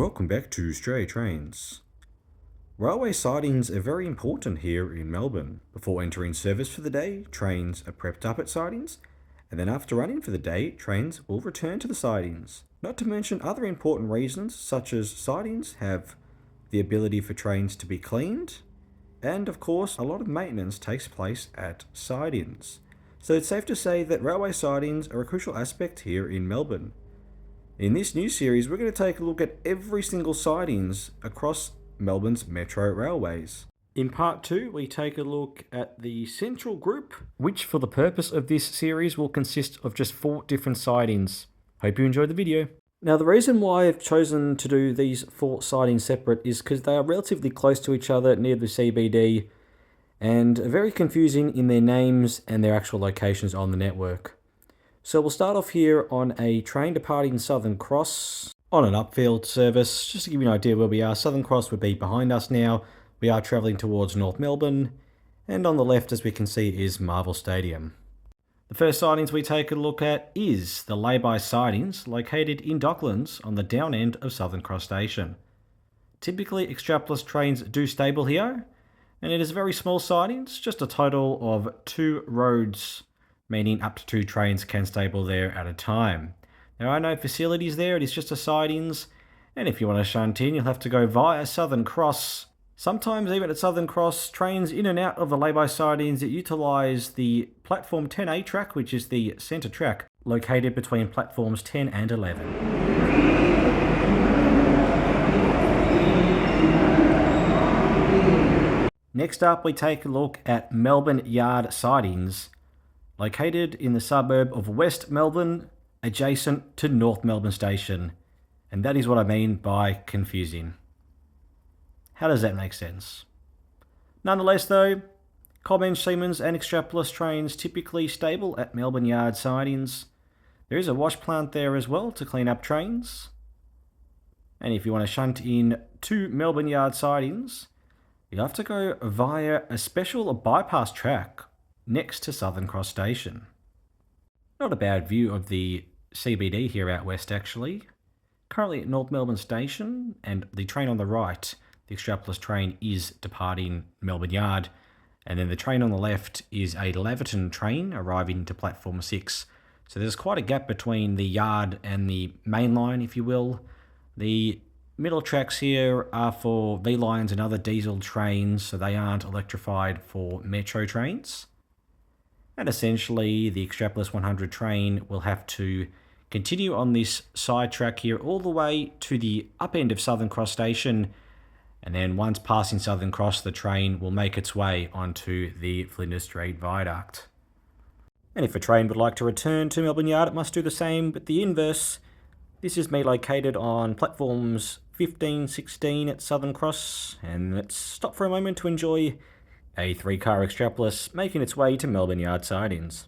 welcome back to Stray Trains. Railway sidings are very important here in Melbourne. Before entering service for the day, trains are prepped up at sidings, and then after running for the day, trains will return to the sidings. Not to mention other important reasons, such as sidings have the ability for trains to be cleaned, and of course, a lot of maintenance takes place at sidings. So it's safe to say that railway sidings are a crucial aspect here in Melbourne. In this new series, we're going to take a look at every single sidings across Melbourne's metro railways. In part 2, we take a look at the central group, which for the purpose of this series will consist of just 4 different sidings. Hope you enjoyed the video. Now the reason why I've chosen to do these 4 sidings separate is because they are relatively close to each other near the CBD and very confusing in their names and their actual locations on the network. So we'll start off here on a train departing Southern Cross on an upfield service. Just to give you an idea where we are, Southern Cross would be behind us now. We are travelling towards North Melbourne, and on the left, as we can see, is Marvel Stadium. The first sidings we take a look at is the Layby sidings, located in Docklands on the down end of Southern Cross Station. Typically, extrapolis trains do stable here, and it is very small sidings, just a total of 2 roads, meaning up to 2 trains can stable there at a time. There are no facilities there, it is just a sidings, and if you want to shunt in, you'll have to go via Southern Cross. Sometimes even at Southern Cross, trains in and out of the Layby sidings that utilise the platform 10A track, which is the centre track, located between platforms 10 and 11. Next up, we take a look at Melbourne Yard sidings, located in the suburb of West Melbourne, adjacent to North Melbourne Station. And that is what I mean by confusing. How does that make sense? Nonetheless though, Cobb, Siemens and Extrapolis trains typically stable at Melbourne Yard sidings. There is a wash plant there as well to clean up trains. And if you want to shunt in to Melbourne Yard sidings, you'll have to go via a special bypass track next to Southern Cross Station. Not a bad view of the CBD here out west actually. Currently at North Melbourne Station, and the train on the right, the Extrapolis train, is departing Melbourne Yard, and then the train on the left is a Laverton train arriving to platform 6. So there's quite a gap between the yard and the main line, if you will. The middle tracks here are for V-lines and other diesel trains, so they aren't electrified for metro trains. And essentially, the Extrapolis 100 train will have to continue on this side track here all the way to the up end of Southern Cross Station. And then once passing Southern Cross, the train will make its way onto the Flinders Street Viaduct. And if a train would like to return to Melbourne Yard, it must do the same, but the inverse. This is me located on platforms 15, 16 at Southern Cross. And let's stop for a moment to enjoy a 3-car Extrapolis making its way to Melbourne Yard sidings.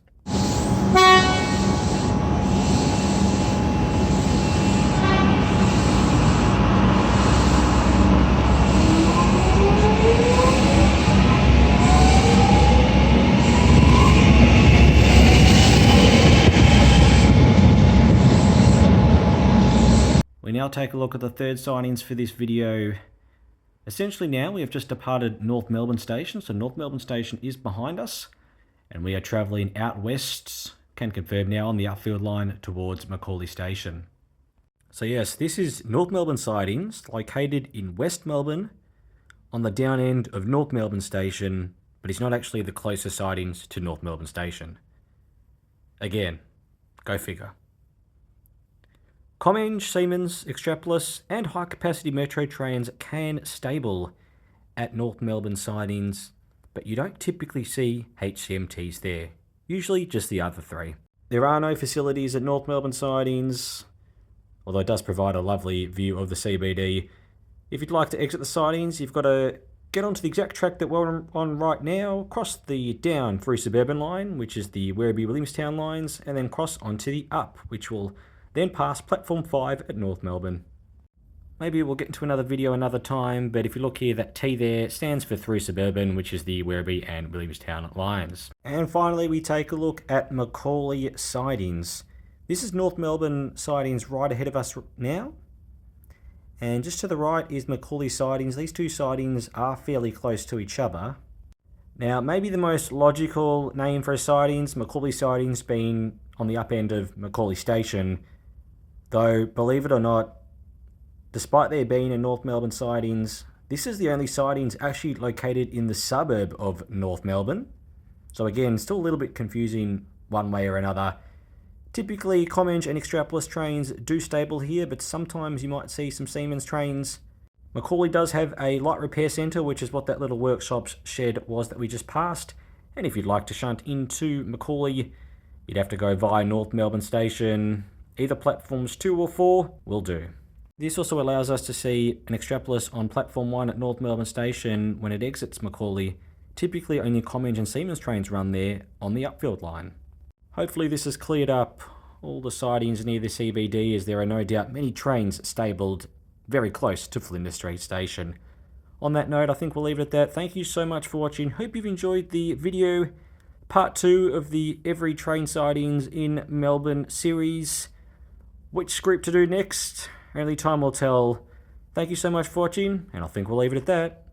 We now take a look at the third sidings for this video. Essentially now we have just departed North Melbourne Station, so North Melbourne Station is behind us, and we are travelling out west, can confirm now, on the upfield line towards Macaulay Station. So yes, this is North Melbourne sidings, located in West Melbourne, on the down end of North Melbourne Station, but it's not actually the closest sidings to North Melbourne Station. Again, go figure. Cobb, Siemens, Extrapolis and high-capacity metro trains can stable at North Melbourne sidings, but you don't typically see HCMTs there, usually just the other 3. There are no facilities at North Melbourne sidings, although it does provide a lovely view of the CBD. If you'd like to exit the sidings, you've got to get onto the exact track that we're on right now, cross the down through suburban line, which is the Werribee-Williamstown lines, and then cross onto the up, which will then pass platform 5 at North Melbourne. Maybe we'll get into another video another time, but if you look here, that T there stands for through suburban, which is the Werribee and Williamstown lines. And finally, we take a look at Macaulay sidings. This is North Melbourne sidings right ahead of us now. And just to the right is Macaulay Sidings. These two sidings are fairly close to each other. Now, maybe the most logical name for a sidings, Macaulay Sidings being on the up end of Macaulay Station, though, believe it or not, despite there being a North Melbourne sidings, this is the only sidings actually located in the suburb of North Melbourne. So again, still a little bit confusing one way or another. Typically, Comenge and Extrapolis trains do stable here, but sometimes you might see some Siemens trains. Macaulay does have a light repair centre, which is what that little workshops shed was that we just passed. And if you'd like to shunt into Macaulay, you'd have to go via North Melbourne Station. Either platforms 2 or 4 will do. This also allows us to see an Extrapolis on platform 1 at North Melbourne Station when it exits Macaulay. Typically only Comenge and Siemens trains run there on the upfield line. Hopefully this has cleared up all the sidings near the CBD, as there are no doubt many trains stabled very close to Flinders Street Station. On that note, I think we'll leave it at that. Thank you so much for watching. Hope you've enjoyed the video, part 2 of the Every Train Sidings in Melbourne series. Which script to do next? Only time will tell. Thank you so much for watching, and I think we'll leave it at that.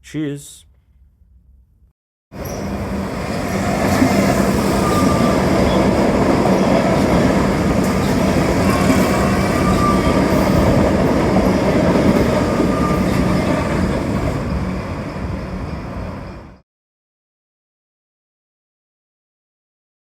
Cheers.